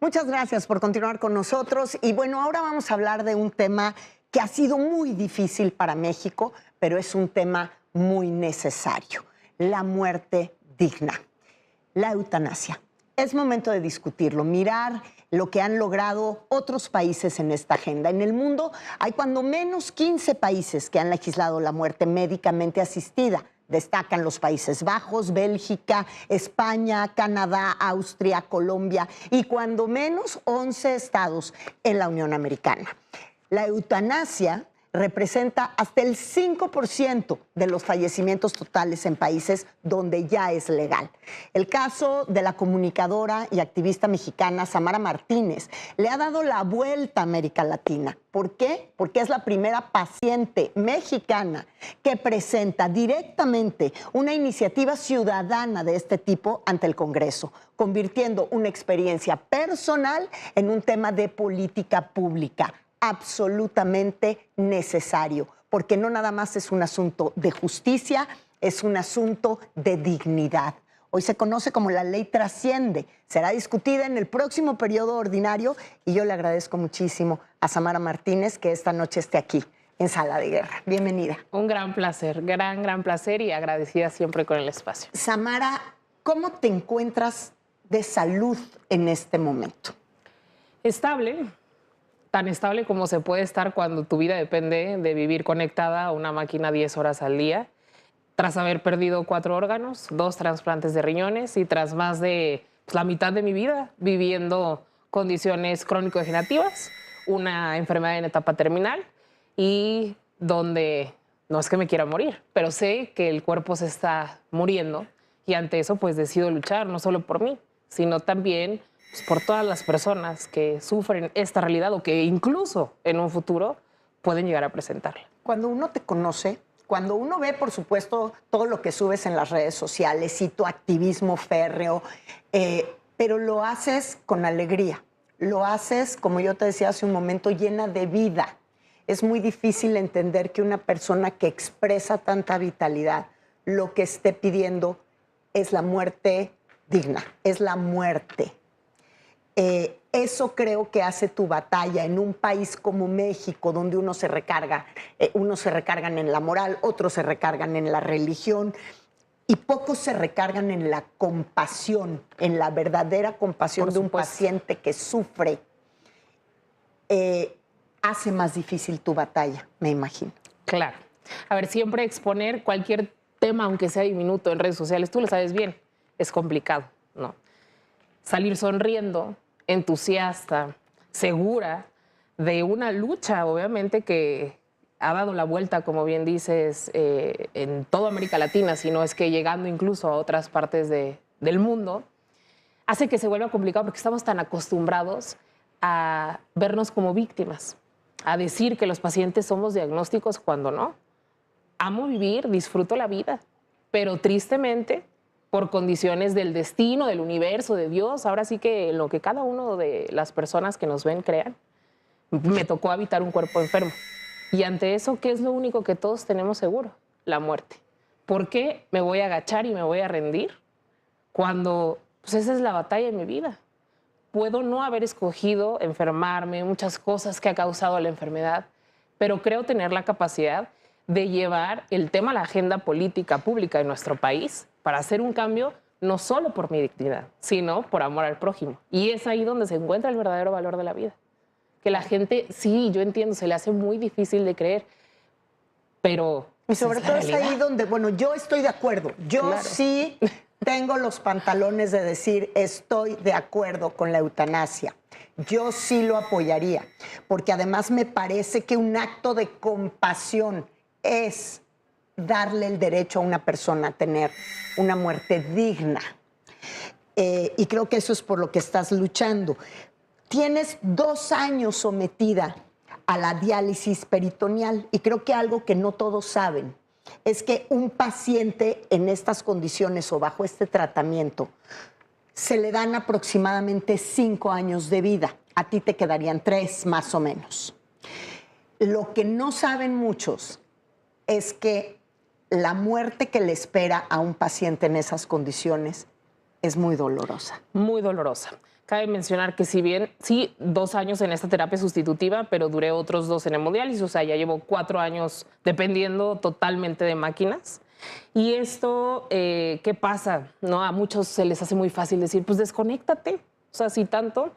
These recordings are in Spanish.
Muchas gracias por continuar con nosotros. Y bueno, ahora vamos a hablar de un tema que ha sido muy difícil para México, pero es un tema muy necesario: la muerte digna, la eutanasia. Es momento de discutirlo, mirar lo que han logrado otros países en esta agenda. En el mundo hay cuando menos 15 países que han legislado la muerte médicamente asistida. Destacan los Países Bajos, Bélgica, España, Canadá, Austria, Colombia y cuando menos 11 estados en la Unión Americana. La eutanasia representa hasta el 5% de los fallecimientos totales en países donde ya es legal. El caso de la comunicadora y activista mexicana Samara Martínez le ha dado la vuelta a América Latina. ¿Por qué? Porque es la primera paciente mexicana que presenta directamente una iniciativa ciudadana de este tipo ante el Congreso, convirtiendo una experiencia personal en un tema de política pública absolutamente necesario, porque no nada más es un asunto de justicia, es un asunto de dignidad. Hoy se conoce como la ley trasciende, será discutida en el próximo periodo ordinario y yo le agradezco muchísimo a Samara Martínez que esta noche esté aquí en Sala de Guerra. Bienvenida. Un gran placer, gran placer y agradecida siempre con el espacio. Samara, ¿cómo te encuentras de salud en este momento? Estable. Tan estable como se puede estar cuando tu vida depende de vivir conectada a una máquina 10 horas al día, tras haber perdido 4 órganos, 2 trasplantes de riñones y tras más de la mitad de mi vida viviendo condiciones crónico-degenerativas, una enfermedad en etapa terminal y donde no es que me quiera morir, pero sé que el cuerpo se está muriendo y ante eso pues decido luchar, no solo por mí, sino también pues por todas las personas que sufren esta realidad o que incluso en un futuro pueden llegar a presentarla. Cuando uno te conoce, cuando uno ve, por supuesto, todo lo que subes en las redes sociales y tu activismo férreo, pero lo haces con alegría, lo haces, como yo te decía hace un momento, llena de vida. Es muy difícil entender que una persona que expresa tanta vitalidad, lo que esté pidiendo es la muerte digna, es la muerte. Eso creo que hace tu batalla en un país como México, donde unos se recargan en la moral, otros se recargan en la religión y pocos se recargan en la compasión, en la verdadera compasión de un paciente que sufre. Hace más difícil tu batalla, me imagino. Claro. A ver, siempre exponer cualquier tema, aunque sea diminuto, en redes sociales, tú lo sabes bien, es complicado, ¿no? Salir sonriendo, entusiasta, segura de una lucha, obviamente, que ha dado la vuelta, como bien dices, en toda América Latina, sino es que llegando incluso a otras partes del mundo, hace que se vuelva complicado porque estamos tan acostumbrados a vernos como víctimas, a decir que los pacientes somos diagnósticos cuando no. Amo vivir, disfruto la vida, pero tristemente, por condiciones del destino, del universo, de Dios, ahora sí que lo que cada uno de las personas que nos ven crean, me tocó habitar un cuerpo enfermo. Y ante eso, ¿qué es lo único que todos tenemos seguro? La muerte. ¿Por qué me voy a agachar y me voy a rendir cuando pues esa es la batalla de mi vida? Puedo no haber escogido enfermarme, muchas cosas que ha causado la enfermedad, pero creo tener la capacidad de llevar el tema a la agenda política pública de nuestro país para hacer un cambio no solo por mi dignidad, sino por amor al prójimo. Y es ahí donde se encuentra el verdadero valor de la vida. Que la gente, sí, yo entiendo, se le hace muy difícil de creer, pero y sobre todo es ahí donde, bueno, yo estoy de acuerdo. Yo Claro. Sí tengo los pantalones de decir estoy de acuerdo con la eutanasia. Yo sí lo apoyaría, porque además me parece que un acto de compasión es darle el derecho a una persona a tener una muerte digna. Y creo que eso es por lo que estás luchando. Tienes 2 años sometida a la diálisis peritoneal y creo que algo que no todos saben es que un paciente en estas condiciones o bajo este tratamiento se le dan aproximadamente 5 años de vida. A ti te quedarían 3 más o menos. Lo que no saben muchos es que la muerte que le espera a un paciente en esas condiciones es muy dolorosa. Muy dolorosa. Cabe mencionar que si bien, sí, 2 años en esta terapia sustitutiva, pero duré otros 2 en hemodiálisis, o sea, ya llevo 4 años dependiendo totalmente de máquinas. Y esto, ¿qué pasa? ¿No? A muchos se les hace muy fácil decir, pues desconéctate. O sea, si tanto,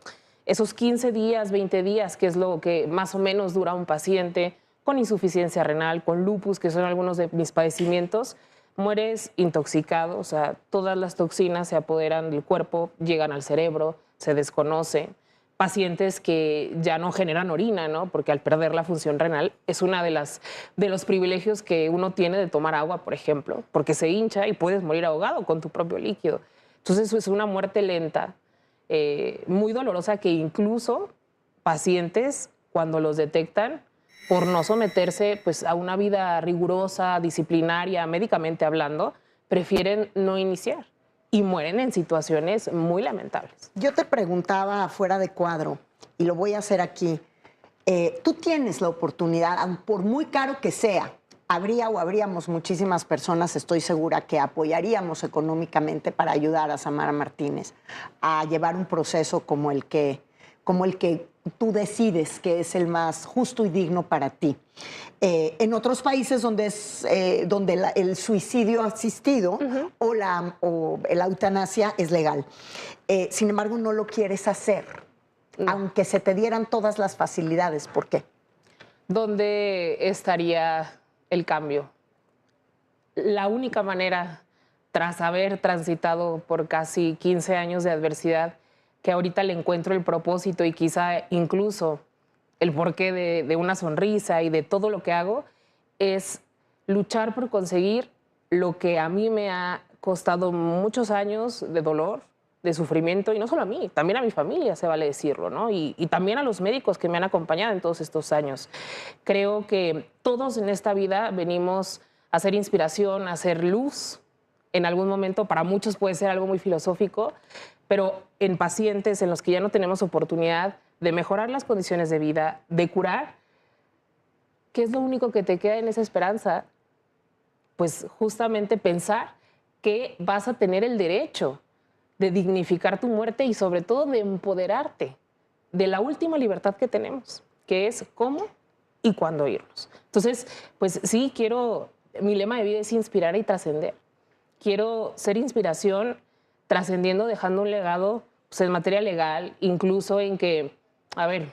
esos 15 días, 20 días, que es lo que más o menos dura un paciente con insuficiencia renal, con lupus, que son algunos de mis padecimientos, mueres intoxicado, o sea, todas las toxinas se apoderan del cuerpo, llegan al cerebro, se desconoce. Pacientes que ya no generan orina, ¿no? Porque al perder la función renal es una de los privilegios que uno tiene de tomar agua, por ejemplo, porque se hincha y puedes morir ahogado con tu propio líquido. Entonces eso es una muerte lenta, muy dolorosa, que incluso pacientes, cuando los detectan, por no someterse pues, a una vida rigurosa, disciplinaria, médicamente hablando, prefieren no iniciar y mueren en situaciones muy lamentables. Yo te preguntaba fuera de cuadro, y lo voy a hacer aquí, tú tienes la oportunidad, por muy caro que sea, habríamos muchísimas personas, estoy segura, que apoyaríamos económicamente para ayudar a Samara Martínez a llevar un proceso como el que tú decides que es el más justo y digno para ti. En otros países donde el suicidio asistido o la eutanasia es legal. Sin embargo, no lo quieres hacer, aunque se te dieran todas las facilidades. ¿Por qué? ¿Dónde estaría el cambio? La única manera, tras haber transitado por casi 15 años de adversidad, que ahorita le encuentro el propósito y quizá incluso el porqué de una sonrisa y de todo lo que hago, es luchar por conseguir lo que a mí me ha costado muchos años de dolor, de sufrimiento, y no solo a mí, también a mi familia, se vale decirlo, ¿no? Y también a los médicos que me han acompañado en todos estos años. Creo que todos en esta vida venimos a ser inspiración, a ser luz. En algún momento, para muchos puede ser algo muy filosófico, pero en pacientes en los que ya no tenemos oportunidad de mejorar las condiciones de vida, de curar, ¿qué es lo único que te queda en esa esperanza? Pues justamente pensar que vas a tener el derecho de dignificar tu muerte y sobre todo de empoderarte de la última libertad que tenemos, que es cómo y cuándo irnos. Entonces, pues sí, mi lema de vida es inspirar y trascender. Quiero ser inspiración trascendiendo, dejando un legado pues, en materia legal, incluso en que, a ver,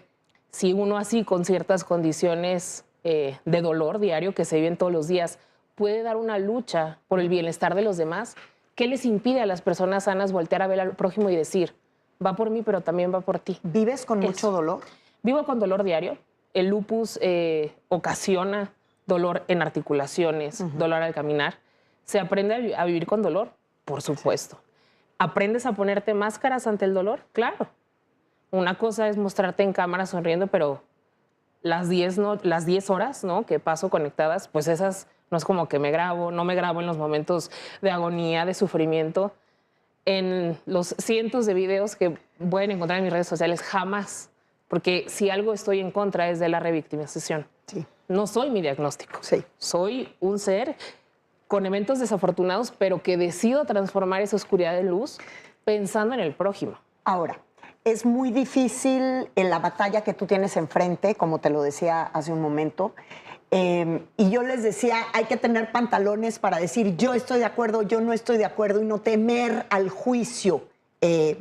si uno así con ciertas condiciones de dolor diario que se viven todos los días puede dar una lucha por el bienestar de los demás, ¿qué les impide a las personas sanas voltear a ver al prójimo y decir, va por mí, pero también va por ti? ¿Vives con mucho dolor? Vivo con dolor diario. El lupus ocasiona dolor en articulaciones, dolor al caminar. ¿Se aprende a vivir con dolor? Por supuesto. ¿Aprendes a ponerte máscaras ante el dolor? Claro. Una cosa es mostrarte en cámara sonriendo, pero las 10 horas, ¿no?, que paso conectadas, pues esas no es como que no me grabo en los momentos de agonía, de sufrimiento. En los cientos de videos que pueden encontrar en mis redes sociales, jamás. Porque si algo estoy en contra es de la revictimización. Sí. No soy mi diagnóstico. Sí. Soy un ser con eventos desafortunados, pero que decido transformar esa oscuridad en luz pensando en el prójimo. Ahora, es muy difícil en la batalla que tú tienes enfrente, como te lo decía hace un momento, y yo les decía, hay que tener pantalones para decir yo estoy de acuerdo, yo no estoy de acuerdo, y no temer al juicio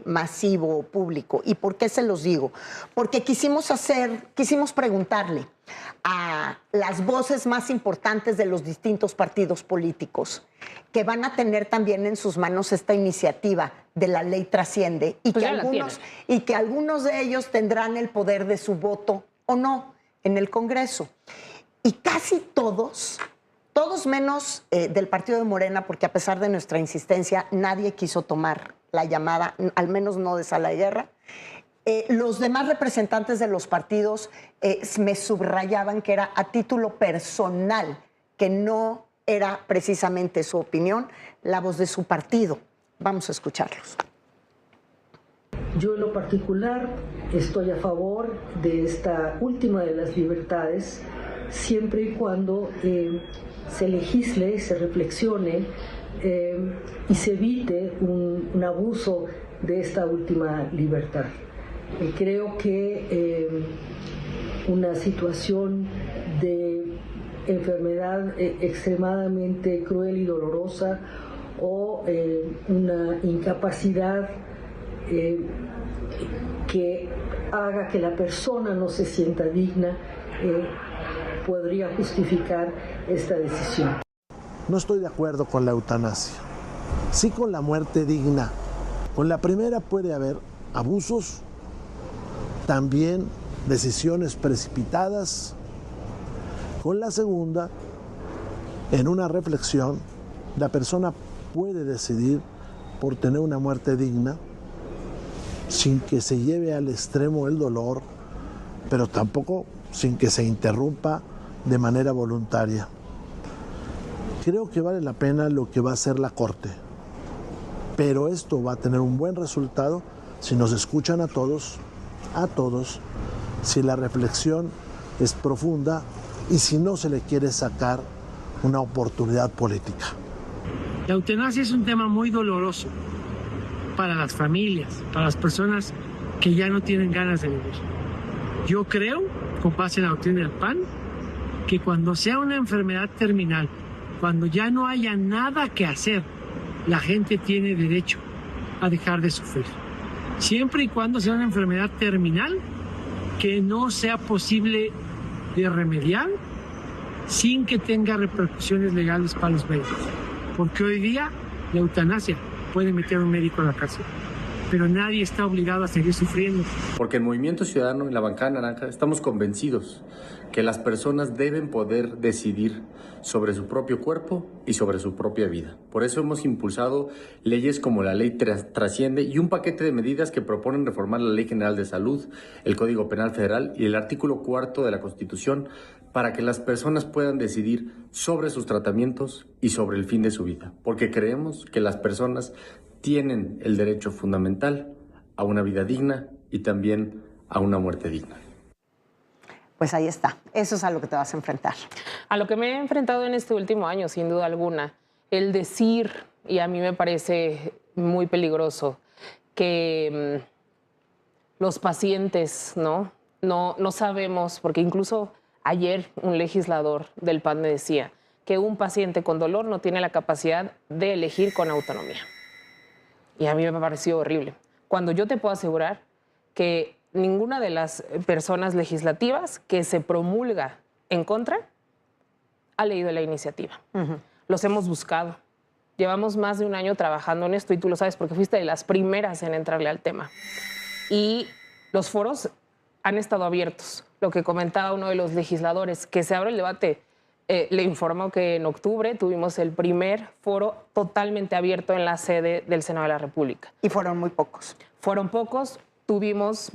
masivo, público. ¿Y por qué se los digo? Porque quisimos preguntarle a las voces más importantes de los distintos partidos políticos que van a tener también en sus manos esta iniciativa de la ley Trasciende y, pues que algunos de ellos tendrán el poder de su voto o no en el Congreso. Y casi todos menos del partido de Morena, porque a pesar de nuestra insistencia, nadie quiso tomar la llamada, al menos no de sala de guerra. Los demás representantes de los partidos me subrayaban que era a título personal, que no era precisamente su opinión, la voz de su partido. Vamos a escucharlos. Yo en lo particular estoy a favor de esta última de las libertades, siempre y cuando se legisle, se reflexione y se evite un abuso de esta última libertad. Creo que una situación de enfermedad extremadamente cruel y dolorosa o una incapacidad que haga que la persona no se sienta digna podría justificar esta decisión. No estoy de acuerdo con la eutanasia, sí con la muerte digna. Con la primera puede haber abusos, también decisiones precipitadas. Con la segunda, en una reflexión, la persona puede decidir por tener una muerte digna, sin que se lleve al extremo el dolor, pero tampoco sin que se interrumpa de manera voluntaria. Creo que vale la pena lo que va a hacer la Corte, pero esto va a tener un buen resultado si nos escuchan a todos, si la reflexión es profunda y si no se le quiere sacar una oportunidad política. La eutanasia es un tema muy doloroso para las familias, para las personas que ya no tienen ganas de vivir. Yo creo, con base en la doctrina del PAN, que cuando sea una enfermedad terminal, cuando ya no haya nada que hacer, la gente tiene derecho a dejar de sufrir. Siempre y cuando sea una enfermedad terminal que no sea posible de remediar sin que tenga repercusiones legales para los médicos. Porque hoy día la eutanasia puede meter a un médico a la cárcel, pero nadie está obligado a seguir sufriendo. Porque el Movimiento Ciudadano y la Bancada Naranja estamos convencidos que las personas deben poder decidir sobre su propio cuerpo y sobre su propia vida. Por eso hemos impulsado leyes como la Ley Trasciende y un paquete de medidas que proponen reformar la Ley General de Salud, el Código Penal Federal y el artículo 4 de la Constitución para que las personas puedan decidir sobre sus tratamientos y sobre el fin de su vida. Porque creemos que las personas tienen el derecho fundamental a una vida digna y también a una muerte digna. Pues ahí está, eso es a lo que te vas a enfrentar. A lo que me he enfrentado en este último año, sin duda alguna, el decir, y a mí me parece muy peligroso, que los pacientes no sabemos, porque incluso ayer un legislador del PAN me decía que un paciente con dolor no tiene la capacidad de elegir con autonomía. Y a mí me pareció horrible. Cuando yo te puedo asegurar que ninguna de las personas legislativas que se promulga en contra ha leído la iniciativa. Los hemos buscado. Llevamos más de un año trabajando en esto y tú lo sabes porque fuiste de las primeras en entrarle al tema. Y los foros han estado abiertos. Lo que comentaba uno de los legisladores, que se abre el debate. Le informo que en octubre tuvimos el primer foro totalmente abierto en la sede del Senado de la República. Y fueron muy pocos. Fueron pocos,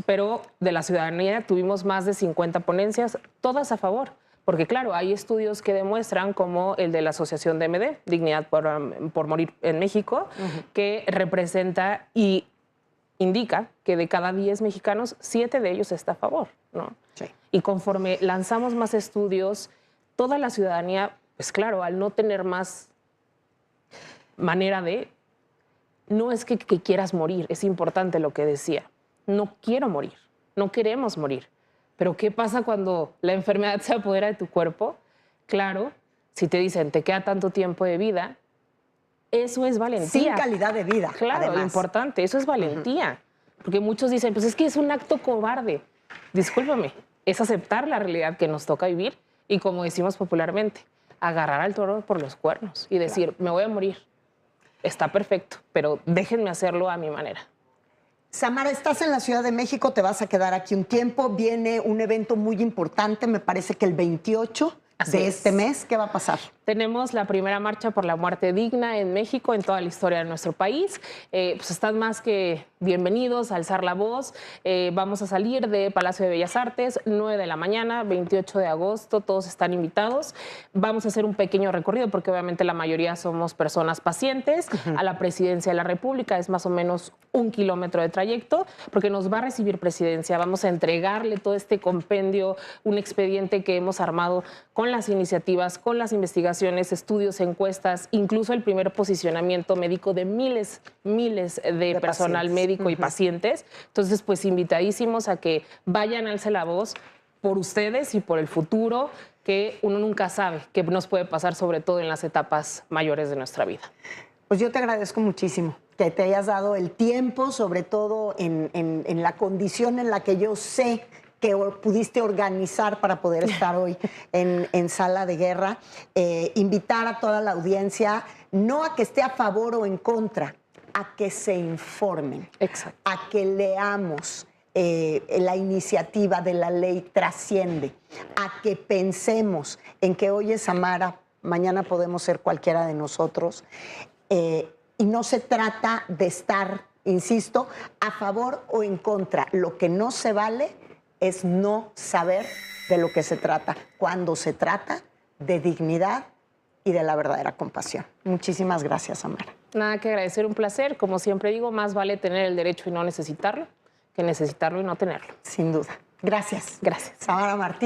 pero de la ciudadanía tuvimos más de 50 ponencias, todas a favor. Porque claro, hay estudios que demuestran, como el de la Asociación DMD, Dignidad por Morir en México, que representa y indica que de cada 10 mexicanos, 7 de ellos está a favor, ¿no? Sí. Y conforme lanzamos más estudios, toda la ciudadanía, pues claro, al no tener más manera de... No es que quieras morir, es importante lo que decía. No quiero morir, no queremos morir. Pero ¿qué pasa cuando la enfermedad se apodera de tu cuerpo? Claro, si te dicen, te queda tanto tiempo de vida, eso es valentía. Sin calidad de vida, claro, además. Importante, eso es valentía. Porque muchos dicen, pues es que es un acto cobarde. Discúlpame, es aceptar la realidad que nos toca vivir y, como decimos popularmente, agarrar al toro por los cuernos y decir, me voy a morir. Está perfecto, pero déjenme hacerlo a mi manera. Samara, estás en la Ciudad de México, te vas a quedar aquí un tiempo. Viene un evento muy importante, me parece que el 28 de este mes. ¿Qué va a pasar? Tenemos la primera marcha por la muerte digna en México, en toda la historia de nuestro país. Pues están más que bienvenidos a alzar la voz. Vamos a salir de Palacio de Bellas Artes, 9 de la mañana, 28 de agosto, todos están invitados. Vamos a hacer un pequeño recorrido porque obviamente la mayoría somos personas pacientes. A la Presidencia de la República es más o menos 1 kilómetro de trayecto, porque nos va a recibir Presidencia. Vamos a entregarle todo este compendio, un expediente que hemos armado con las iniciativas, con las investigaciones investigaciones, estudios, encuestas, incluso el primer posicionamiento médico de miles de personal pacientes. médico y pacientes. Entonces, pues invitadísimos a que vayan, alce la voz por ustedes y por el futuro, que uno nunca sabe qué nos puede pasar, sobre todo en las etapas mayores de nuestra vida. Pues yo te agradezco muchísimo que te hayas dado el tiempo, sobre todo en la condición en la que yo sé que pudiste organizar para poder estar hoy en Sala de Guerra. Invitar a toda la audiencia, no a que esté a favor o en contra, a que se informen, Exacto. a que leamos. La iniciativa de la ley trasciende, a que pensemos en que hoy es Samara, mañana podemos ser cualquiera de nosotros, y no se trata de estar, insisto, a favor o en contra. Lo que no se vale es no saber de lo que se trata, cuando se trata de dignidad y de la verdadera compasión. Muchísimas gracias, Samara. Nada que agradecer, un placer. Como siempre digo, más vale tener el derecho y no necesitarlo que necesitarlo y no tenerlo. Sin duda. Gracias. Gracias. Samara Martínez.